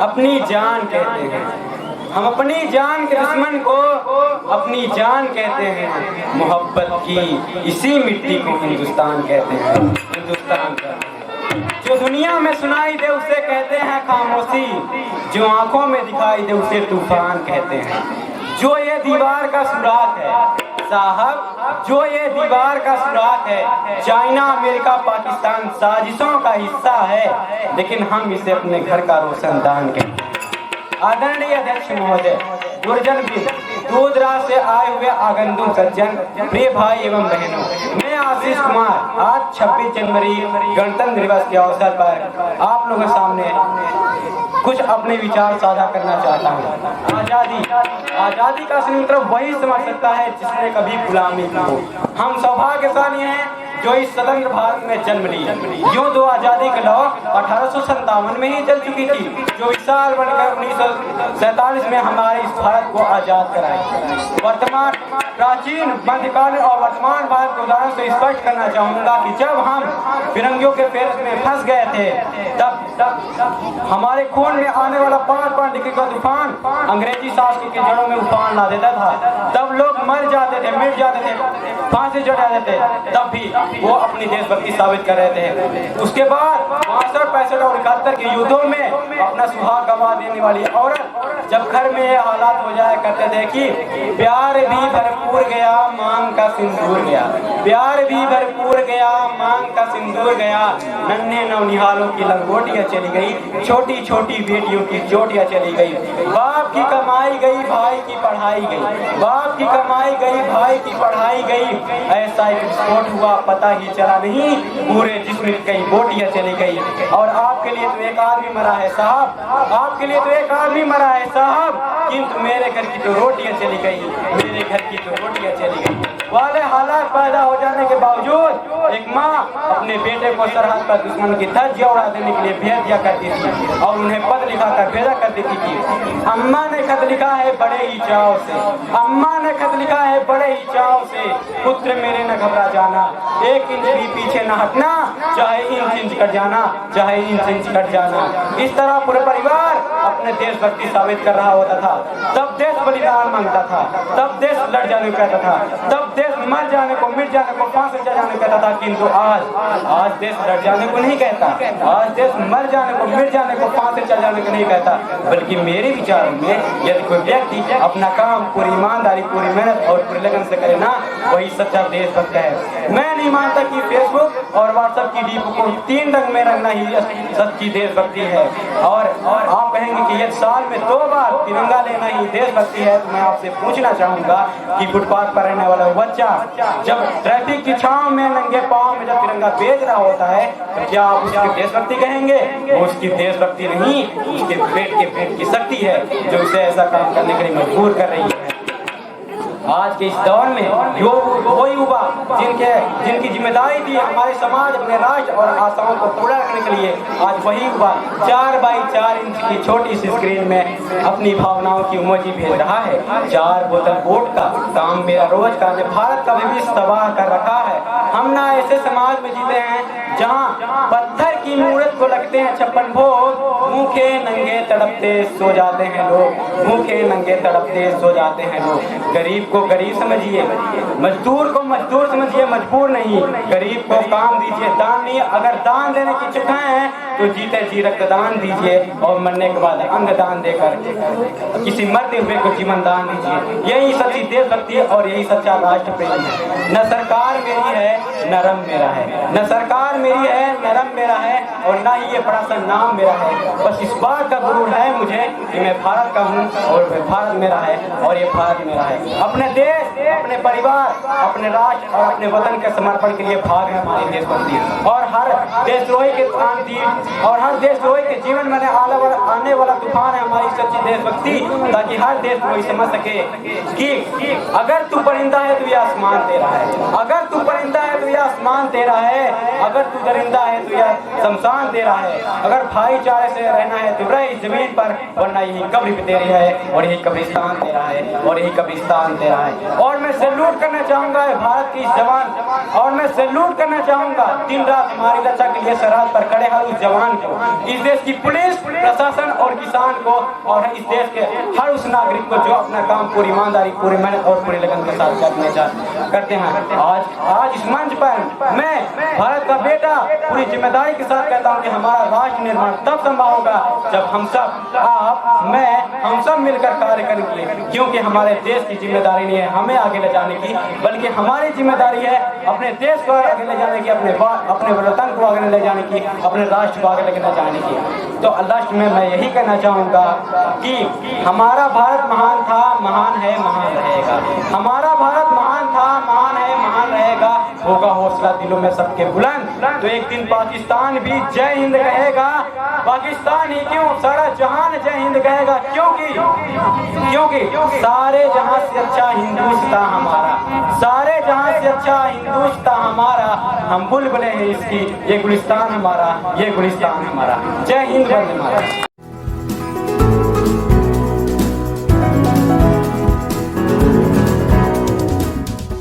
अपनी जान कहते हैं। हम अपनी जान के दुश्मन को अपनी जान कहते हैं। मोहब्बत की इसी मिट्टी को हिंदुस्तान कहते हैं। हिंदुस्तान कहते हैं। जो दुनिया में सुनाई दे उसे कहते हैं खामोशी, जो आंखों में दिखाई दे उसे तूफान कहते हैं। जो ये दीवार का सुराख है साहब, जो ये दीवार का सुराख है, चाइना अमेरिका पाकिस्तान साजिशों का हिस्सा है, लेकिन हम इसे अपने घर का रोशनदान कहते हैं। आदरणीय अध्यक्ष महोदय, गुरजन भी दूरदराज से आए हुए आगंतुक सज्जन, प्रिय भाई एवं बहनों, मैं आशीष कुमार आज 26 जनवरी गणतंत्र दिवस के अवसर पर आप लोगों के सामने कुछ अपने विचार साझा करना चाहता हूँ। आजादी का असली मतलब वही समझ सकता है जिसने कभी गुलामी की हो। हम सौभाग्यशाली हैं जो इस स्वतंत्र भारत में जन्म ली। यूं तो आजादी की लौ 1857 में ही जल चुकी थी, जो विशाल बनकर 1947 में हमारे इस भारत को आजाद कराई। वर्तमान प्राचीन मध्यकालीन और वर्तमान भारत के उदाहरण से स्पष्ट करना चाहूंगा कि जब हम फिरंगियों के फेर में फंस गए थे, तब हमारे खून में आने वाला 5 डिग्री का तूफान अंग्रेजी शासन के जड़ों में उफान ला देता था। तब लोग मर जाते थे, मिट जाते थे, फांसी चढ़ जाते थे, तब भी वो अपनी देशभक्ति साबित कर रहे थे। उसके बाद 62, 65 और 71 के युद्धों में अपना सुहाग गवा देने वाली औरत जब घर में ये हालात हो जाया करते थे कि प्यार भी भरपूर गया, मांग का सिंदूर गया, प्यार भी भरपूर गया, मांग का सिंदूर गया, नन्हे नवनिहालों की लंगोटियां चली गई, छोटी छोटी बेटियों की चोटियां चली गई, बाप की कमाई गई, भाई की पढ़ाई गई, बाप की कमाई गई, भाई की पढ़ाई गई, ऐसा एक विस्फोट हुआ पता ही चला नहीं, पूरे जिस्म में कई बोटियां चली गई। और आपके लिए तो एक आदमी मरा है साहब, आपके लिए तो एक आदमी मरा है साहब, किंतु मेरे घर की तो रोटियां चली गई, मेरे घर की तो रोटियां चली गई। वाले हालात पैदा हो जाने के बावजूद एक माँ अपने बेटे को सरहद पर दुश्मन की धज्जियां उड़ा देने के लिए भेज दिया करती थी और उन्हें पद लिखा कर भेजा कर देती थी। अम्मा ने खत लिखा है बड़े ही चाव से, अम्मा ने खत लिखा है बड़े ही चाव से, पुत्र मेरे न घबरा जाना, 1 इंच भी पीछे न हटना, चाहे इंच कट जाना, चाहे इंच कट जाना। इस तरह पूरे परिवार अपने देशभक्ति साबित कर रहा होता था। तब देश बलिदान मांगता था, तब देश लड़ जाने को कहता था, तब देश मर जाने को, मिट जाने को, फांसी चढ़ जाने को कहता था। किंतु आज देश लड़ जाने को नहीं कहता, आज देश मर जाने को, मिट जाने को, फांसी चढ़ जाने को नहीं कहता, बल्कि मेरे विचारों में यदि कोई व्यक्ति अपना काम पूरी ईमानदारी, पूरी मेहनत और पूरी लगन से करे ना, वही सच्चा देशभक्त है। मैं नहीं मानता कि फेसबुक और व्हाट्सएप की डीप को 3 रंग में रंगना ही सच्ची देशभक्ति है। और आप कहेंगे कि यदि साल में 2 बार तिरंगा लेना ही देशभक्ति है, तो मैं आपसे पूछना चाहूंगा कि फुटपाथ पर रहने वाला बच्चा जब ट्रैफिक की छांव में नंगे पांव में जब तिरंगा बेच रहा होता है, तो क्या आप उसकी देशभक्ति कहेंगे? वो उसकी देशभक्ति नहीं, उसके पेट की शक्ति है जो उसे ऐसा काम करने के लिए मजबूर कर रही है। आज के इस दौर में वो युवा जिनकी जिम्मेदारी थी हमारे समाज, अपने राष्ट्र और आशाओं को पूरा करने के लिए, आज वही युवा 4 बाई 4 इंच की छोटी सी स्क्रीन में अपनी भावनाओं की इमोजी भेज रहा है। 4 बोतल वोट का काम मेरा रोज का ने भारत का भविष्य तबाह कर रखा है। हम ना ऐसे समाज में जीते हैं जहाँ पत्थर की मूर्त को लगते हैं 56 भोग, भूखे नंगे तड़पते सो जाते हैं लोग, भूखे नंगे तड़पते सो जाते हैं लोग। गरीब को गरीब समझिए, मजदूर को मजदूर समझिए, मजबूर नहीं। गरीब को काम दीजिए, दान नहीं। अगर दान देने की इच्छा है तो जीते जी रक्तदान दीजिए और मरने के बाद अंग दान देकर किसी मरते हुए को जीवन दान दीजिए। यही सच्ची देशभक्ति है और यही सच्चा राष्ट्र प्रेम है। न सरकार मेरी है न रंग मेरा है, न सरकार मेरी है न रंग मेरा है और न ही ये बड़ा सा नाम मेरा है। बस इस बात का गुरूर है मुझे कि मैं भारत का हूँ और भारत मेरा है और ये भारत मेरा है। अपने देश, अपने परिवार, अपने राष्ट्र और अपने वतन के समर्पण के लिए भाग है हमारी देशभक्ति। और हर देशद्रोही के और हर देशद्रोही के जीवन में आने वाला तूफान है हमारी सच्ची देशभक्ति, ताकि हर देशद्रोही समझ सके कि अगर तू परिंदा है तो ये आसमान तेरा है, अगर तू परिंदा है तो ये आसमान तेरा है, अगर तू दरिंदा है तो यह शमशान तेरा है, अगर भाईचारे से रहना है तो रह इस जमीन पर, वरना यही कब्र भी तेरी है और यही कब्रिस्तान तेरा है और यही कब्रिस्तान तेरा है। और मैं सैल्यूट करना चाहूंगा भारत की इस जवान, और मैं सैल्यूट करना चाहूंगा दिन रात हमारी रक्षा के लिए सरहद पर खड़े हर उस जवान को, इस देश की पुलिस प्रशासन और किसान को और इस देश के हर उस नागरिक को जो अपना काम पूरी ईमानदारी, पूरी मेहनत और पूरी लगन के साथ करते हैं। आज इस मंच पर मैं भारत का बेटा पूरी जिम्मेदारी के साथ कहता हूँ कि हमारा राष्ट्र निर्माण तब संभव होगा जब हम सब, आप, मैं, हम सब मिलकर कार्य करेंगे, क्योंकि हमारे देश की जिम्मेदारी नहीं है हमें आगे ले जाने की, बल्कि हमारी जिम्मेदारी है अपने देश को आगे ले जाने की, अपने वतन को आगे ले जाने की, अपने राष्ट्र को आगे ले जाने की। तो लास्ट में मैं यही कहना चाहूँगा कि हमारा भारत महान था, महान है, महान रहेगा। हमारा भारत महान था, महान है, महान रहेगा। होगा हौसला दिलों में सबके बुलंद, तो एक दिन पाकिस्तान भी जय हिंद कहेगा। पाकिस्तान ही क्यों, सारा जहान जय हिंद कहेगा, क्योंकि सारे जहां से अच्छा हिंदुस्तान हमारा, सारे जहां से अच्छा हिंदुस्तान हमारा। हम बुलबुलें हैं इसकी, ये गुलिस्तान हमारा, ये गुलिस्तान हमारा। जय हिंद, वंदे मातरम।